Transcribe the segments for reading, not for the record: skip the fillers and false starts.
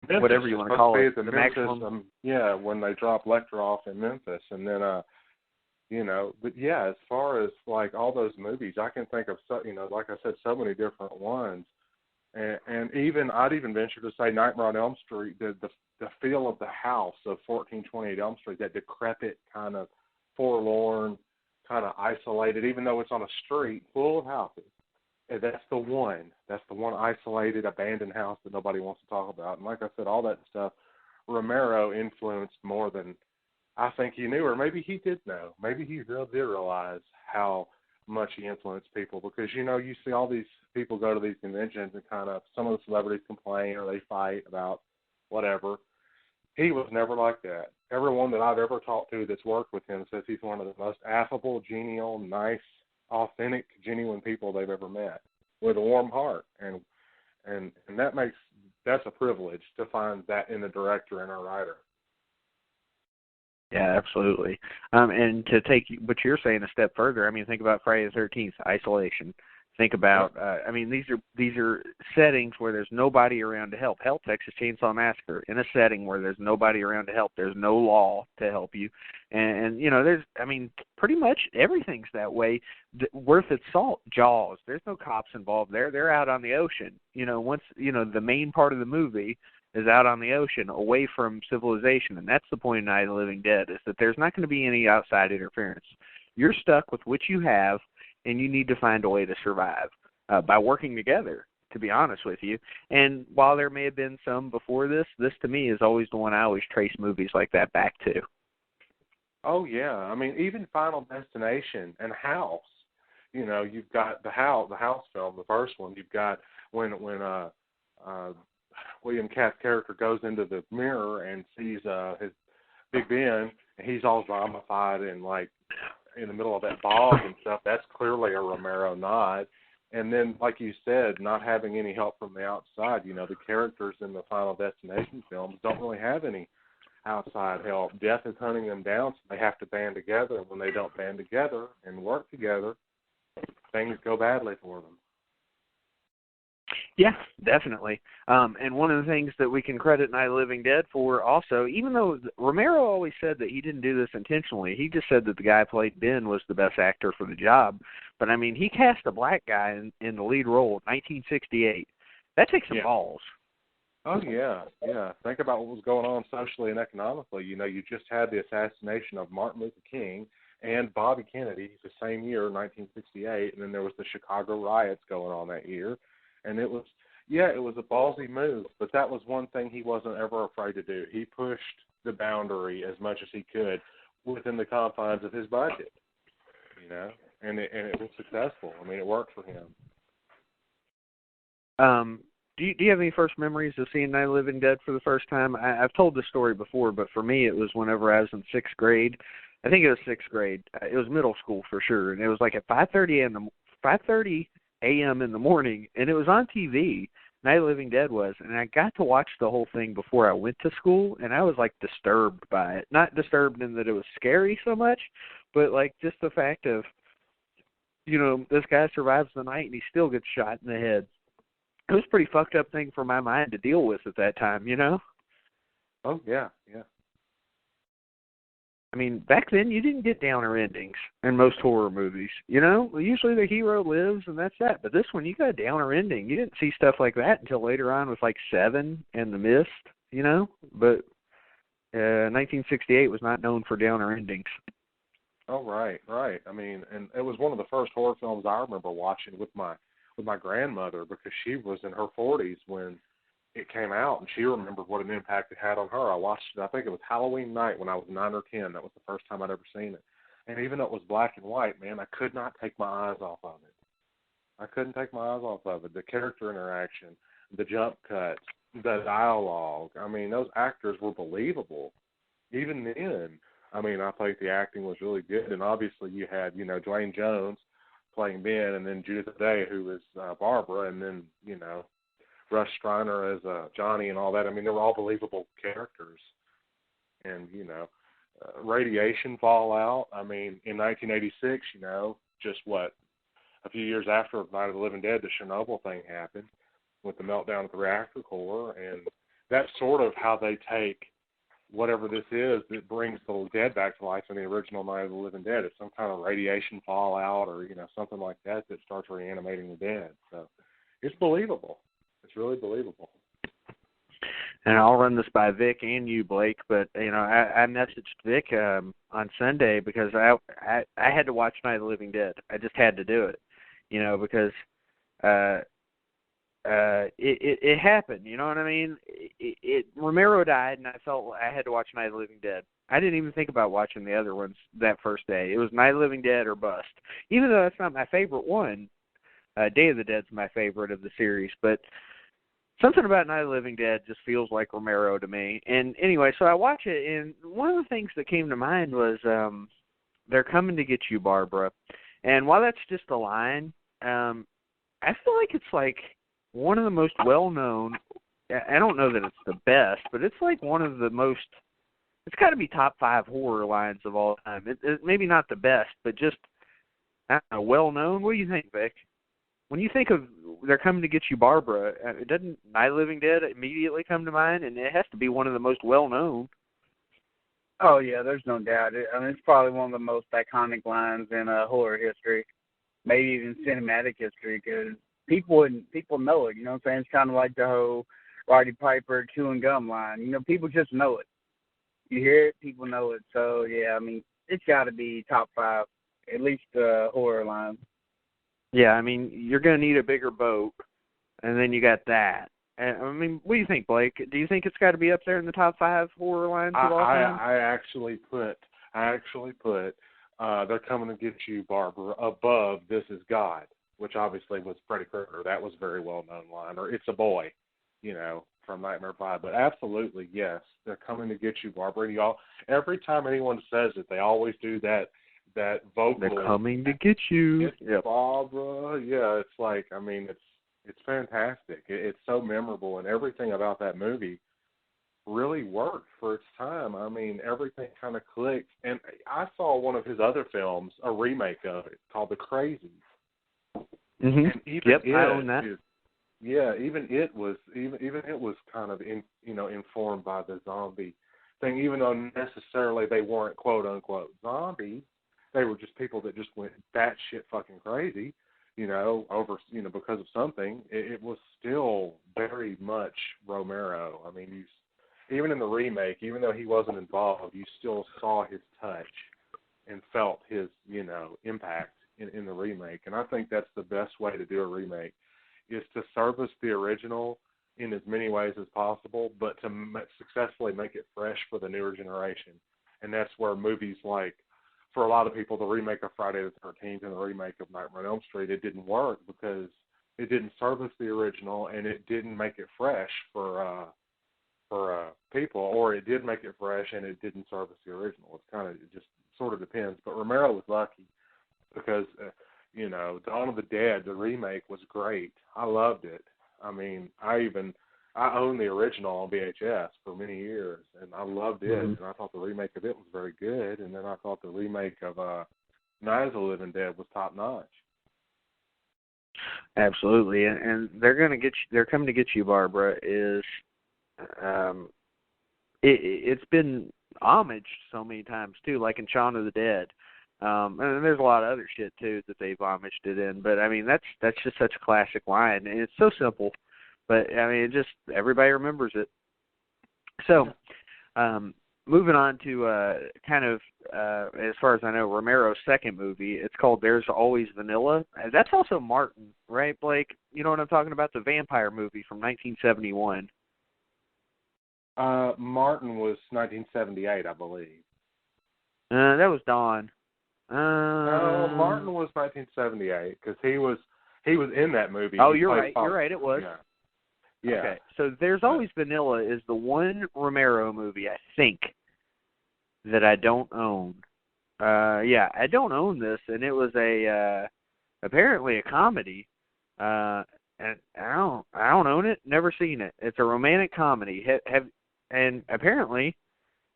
whatever you want to call it, the maximum. When they drop Lecter off in Memphis, and then but yeah, as far as like all those movies, I can think of like I said, so many different ones, and even I'd even venture to say Nightmare on Elm Street, the feel of the house of 1428 Elm Street, that decrepit kind of forlorn, kind of isolated, even though it's on a street full of houses. And that's the one isolated, abandoned house that nobody wants to talk about. And like I said, all that stuff, Romero influenced more than I think he knew, or maybe he did know. Maybe he really did realize how much he influenced people, because, you see all these people go to these conventions and kind of, some of the celebrities complain or they fight about whatever. He was never like that. Everyone that I've ever talked to that's worked with him says he's one of the most affable, genial, nice, authentic, genuine people they've ever met, with a warm heart, and that's a privilege to find that in a director and a writer. Yeah, absolutely. And to take what you're saying a step further, I mean, think about Friday the 13th, isolation. Think about, these are settings where there's nobody around to help. Hell, Texas Chainsaw Massacre, in a setting where there's nobody around to help. There's no law to help you. And pretty much everything's that way. Worth its salt. Jaws, there's no cops involved there. They're out on the ocean. Once, the main part of the movie is out on the ocean, away from civilization. And that's the point of Night of the Living Dead, is that there's not going to be any outside interference. You're stuck with what you have, and you need to find a way to survive by working together, to be honest with you. And while there may have been some before this to me is always the one I always trace movies like that back to. Oh, yeah. I mean, even Final Destination and House. You've got the House film, the first one. You've got when William Kath's character goes into the mirror and sees his Big Ben, and he's all zombified and like in the middle of that bog and stuff. That's clearly a Romero nod. And then, like you said, not having any help from the outside. The characters in the Final Destination films don't really have any outside help. Death is hunting them down, so they have to band together. And when they don't band together and work together, things go badly for them. Yeah, definitely. And one of the things that we can credit Night of the Living Dead for also, even though Romero always said that he didn't do this intentionally, he just said that the guy who played Ben was the best actor for the job. But, I mean, he cast a black guy in the lead role in 1968. That takes some balls. Oh, yeah. Think about what was going on socially and economically. You just had the assassination of Martin Luther King and Bobby Kennedy the same year, 1968, and then there was the Chicago riots going on that year. And it was a ballsy move, but that was one thing he wasn't ever afraid to do. He pushed the boundary as much as he could within the confines of his budget, and it was successful. I mean, it worked for him. Do you have any first memories of seeing Night of the Living Dead for the first time? I've told this story before, but for me it was whenever I was in 6th grade. I think it was 6th grade. It was middle school for sure, and it was like at 5:30 a.m. in the morning, and it was on TV. Night of the Living Dead was, and I got to watch the whole thing before I went to school, and I was like disturbed by it. Not disturbed in that it was scary so much, but like just the fact of, this guy survives the night and he still gets shot in the head. It was a pretty fucked up thing for my mind to deal with at that time, Oh, yeah. I mean, back then you didn't get downer endings in most horror movies, Usually the hero lives and that's that. But this one, you got a downer ending. You didn't see stuff like that until later on with like Seven and The Mist, But 1968 was not known for downer endings. Oh, right. I mean, and it was one of the first horror films I remember watching with my grandmother, because she was in her 40s when it came out, and she remembered what an impact it had on her. I watched it, I think it was Halloween night when I was 9 or 10. That was the first time I'd ever seen it. And even though it was black and white, man, I could not take my eyes off of it. I couldn't take my eyes off of it. The character interaction, the jump cuts, the dialogue. I mean, those actors were believable. Even then, I mean, I thought the acting was really good. And obviously you had, Dwayne Jones playing Ben, and then Judith Day, who was Barbara, and then, Russ Streiner as Johnny and all that. I mean, they were all believable characters. And, radiation fallout. I mean, in 1986, just a few years after Night of the Living Dead, the Chernobyl thing happened with the meltdown at the reactor core. And, that's sort of how they take whatever this is that brings the dead back to life in the original Night of the Living Dead. It's some kind of radiation fallout or, something like that starts reanimating the dead. So it's believable. It's really believable. And I'll run this by Vic and you, Blake, but, I messaged Vic on Sunday because I had to watch Night of the Living Dead. I just had to do it, because it happened, you know what I mean? Romero died, and I felt I had to watch Night of the Living Dead. I didn't even think about watching the other ones that first day. It was Night of the Living Dead or bust. Even though that's not my favorite one, Day of the Dead's my favorite of the series, but something about Night of the Living Dead just feels like Romero to me. And anyway, so I watch it, and one of the things that came to mind was they're coming to get you, Barbara. And while that's just a line, I feel like it's like one of the most well-known, I don't know that it's the best, but it's like one of the most, it's got to be top 5 horror lines of all time. It maybe not the best, but just, I don't know, well-known. What do you think, Vic? When you think of they're coming to get you, Barbara, doesn't Night of the Living Dead immediately come to mind? And it has to be one of the most well-known. Oh, yeah, there's no doubt. It's probably one of the most iconic lines in horror history, maybe even cinematic history, because people know it, you know what I'm saying? It's kind of like the whole Roddy Piper chewing gum line. People just know it. You hear it, people know it. So, yeah, it's got to be top 5, at least horror line. Yeah, you're going to need a bigger boat, and then you got that. And, what do you think, Blake? Do you think it's got to be up there in the top 5 horror lines of all time? I actually put They're Coming to Get You, Barbara above This Is God, which obviously was Freddy Krueger. That was a very well-known line. Or It's a Boy, from Nightmare 5. But absolutely, yes, They're Coming to Get You, Barbara. And y'all, every time anyone says it, they always do that vocal. They're coming to get you. Yep. Barbara. Yeah, it's like, it's fantastic. It's so memorable, and everything about that movie really worked for its time. Everything kind of clicked. And I saw one of his other films, a remake of it, called The Crazies. Mm-hmm. And even I own that. Even it was kind of informed by the zombie thing, even though necessarily they weren't quote unquote zombies. They were just people that just went batshit fucking crazy, because of something. It was still very much Romero. Even in the remake, even though he wasn't involved, you still saw his touch and felt his, impact in the remake. And I think that's the best way to do a remake, is to service the original in as many ways as possible, but to successfully make it fresh for the newer generation. And that's where movies like, for a lot of people, the remake of Friday the 13th and the remake of Nightmare on Elm Street, it didn't work because it didn't service the original and it didn't make it fresh for people, or it did make it fresh and it didn't service the original. It just sort of depends. But Romero was lucky because, Dawn of the Dead, the remake, was great. I loved it. I owned the original on VHS for many years, and I loved it, and I thought the remake of it was very good, and then I thought the remake of Night of the Living Dead was top-notch. Absolutely, and they're coming to get you, Barbara, is it's been homaged so many times, too, like in Shaun of the Dead. And there's a lot of other shit, too, that they've homaged it in, but, that's just such a classic line, and it's so simple. But, it just, everybody remembers it. So, moving on to as far as I know, Romero's second movie, it's called There's Always Vanilla. That's also Martin, right, Blake? You know what I'm talking about? The vampire movie from 1971. Martin was 1978, I believe. That was Dawn. No, Martin was 1978, because he was in that movie. Oh, you're right. You're right, it was. Yeah. Okay, so There's Always Vanilla is the one Romero movie, I think, that I don't own. I don't own this, and it was apparently a comedy, and I don't own it, never seen it. It's a romantic comedy, and apparently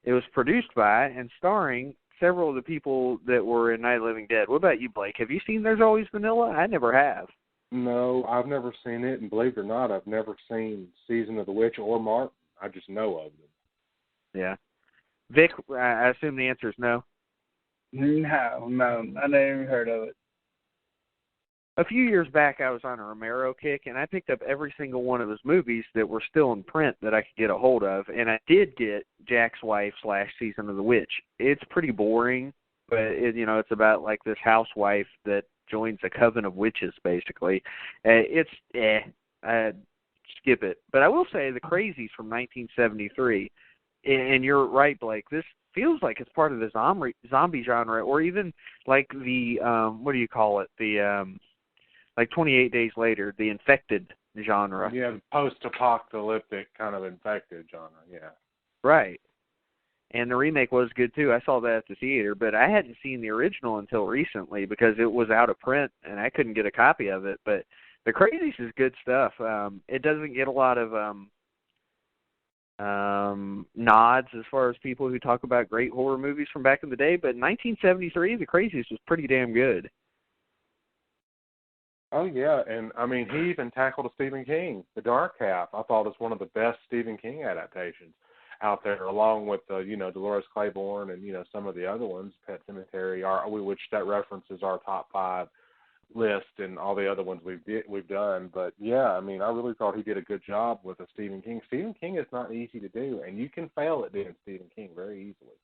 it was produced by and starring several of the people that were in Night of the Living Dead. What about you, Blake? Have you seen There's Always Vanilla? I never have. No, I've never seen it, and believe it or not, I've never seen Season of the Witch or Martin. I just know of them. Yeah. Vic, I assume the answer is no. No, I never even heard of it. A few years back, I was on a Romero kick, and I picked up every single one of his movies that were still in print that I could get a hold of, and I did get Jack's Wife / Season of the Witch. It's pretty boring, but it's about like this housewife that joins a coven of witches, basically. Skip it. But I will say The Crazies from 1973, and you're right, Blake, this feels like it's part of the zombie genre, or even like the, what do you call it, the... like 28 Days Later, the infected genre. Yeah, post-apocalyptic kind of infected genre, yeah. Right. And the remake was good, too. I saw that at the theater, but I hadn't seen the original until recently because it was out of print, and I couldn't get a copy of it. But The Crazies is good stuff. It doesn't get a lot of nods as far as people who talk about great horror movies from back in the day, but in 1973, The Crazies was pretty damn good. Oh, yeah, and, I mean, he even tackled a Stephen King, The Dark Half. I thought it's one of the best Stephen King adaptations out there, along with, Dolores Claiborne and, some of the other ones, Pet Sematary, which that references our top 5 list and all the other ones we've done. But, yeah, I mean, I really thought he did a good job with a Stephen King. Stephen King is not easy to do, and you can fail at doing Stephen King very easily.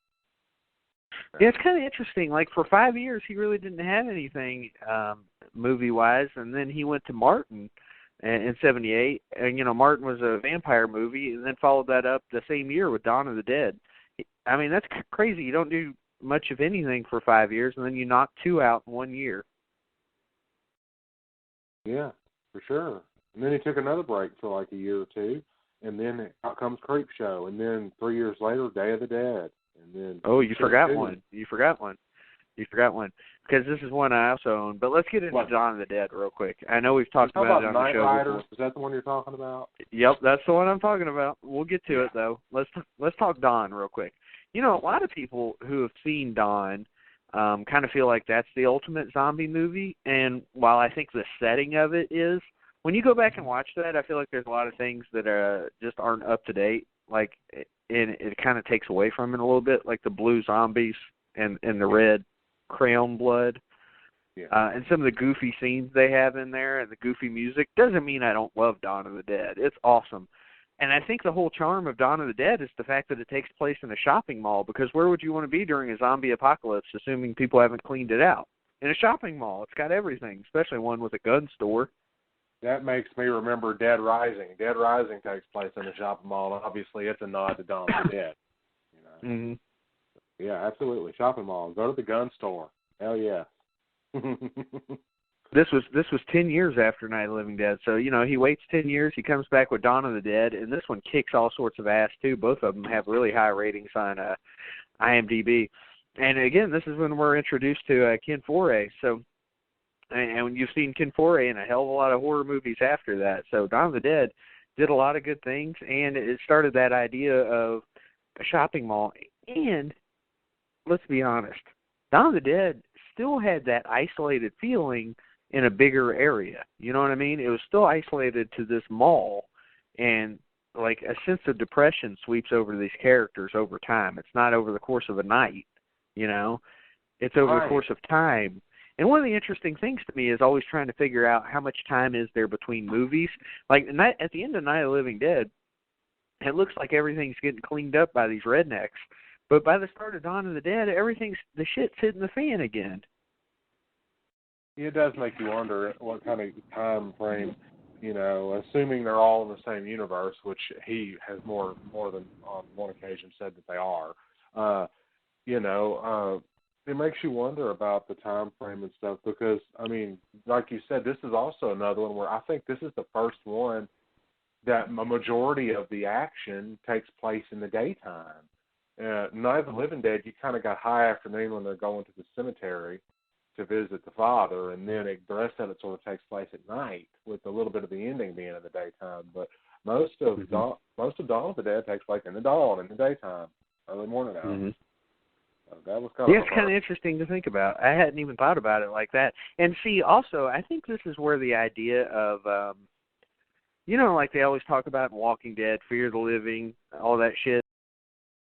Yeah, it's kind of interesting. Like, for 5 years, he really didn't have anything movie-wise, and then he went to Martin in 78, and, Martin was a vampire movie, and then followed that up the same year with Dawn of the Dead. I mean, that's crazy. You don't do much of anything for 5 years, and then you knock 2 out in 1 year. Yeah, for sure. And then he took another break for like a year or two, and then out comes Creepshow, and then 3 years later, Day of the Dead. And then you forgot one. You forgot one. Because this is one I also own. But let's get into Dawn of the Dead real quick. I know we've talked about it on the show before. Is that the one you're talking about? Yep, that's the one I'm talking about. We'll get to it, though. Let's talk Dawn real quick. A lot of people who have seen Dawn kind of feel like that's the ultimate zombie movie. And while I think the setting of it is, when you go back and watch that, I feel like there's a lot of things that just aren't up to date. Like, and it kind of takes away from it a little bit, like the blue zombies and the red crayon blood. Yeah. And some of the goofy scenes they have in there and the goofy music doesn't mean I don't love Dawn of the Dead. It's awesome. And I think the whole charm of Dawn of the Dead is the fact that it takes place in a shopping mall, because where would you want to be during a zombie apocalypse, assuming people haven't cleaned it out? In a shopping mall. It's got everything, especially one with a gun store. That makes me remember Dead Rising. Dead Rising takes place in a shopping mall, and obviously it's a nod to Dawn of the Dead. Mm-hmm. Yeah, absolutely. Shopping mall. Go to the gun store. Hell yeah. This was 10 years after Night of the Living Dead. So, he waits 10 years, he comes back with Dawn of the Dead, and this one kicks all sorts of ass, too. Both of them have really high ratings on IMDb. And, again, this is when we're introduced to Ken Foree. So, and you've seen Ken Foree in a hell of a lot of horror movies after that. So Dawn of the Dead did a lot of good things, and it started that idea of a shopping mall. And let's be honest, Dawn of the Dead still had that isolated feeling in a bigger area. You know what I mean? It was still isolated to this mall, and like a sense of depression sweeps over these characters over time. It's not over the course of a night, It's over the course of time. And one of the interesting things to me is always trying to figure out how much time is there between movies. Like at the end of Night of the Living Dead, it looks like everything's getting cleaned up by these rednecks. But by the start of Dawn of the Dead, the shit's hitting the fan again. It does make you wonder what kind of time frame, assuming they're all in the same universe, which he has more than on one occasion said that they are. It makes you wonder about the time frame and stuff because, I mean, like you said, this is also another one where I think this is the first one that a majority of the action takes place in the daytime. Night of the Living Dead, you kind of got high afternoon when they're going to the cemetery to visit the father, and then the rest of it sort of takes place at night, with a little bit of the ending being in the daytime. But most of Dawn of the Dead takes place in the dawn, in the daytime, early morning hours. Mm-hmm. So that was kind of it's kind of interesting to think about. I hadn't even thought about it like that. And see, also, I think this is where the idea of like they always talk about in Walking Dead, Fear the Living, all that shit.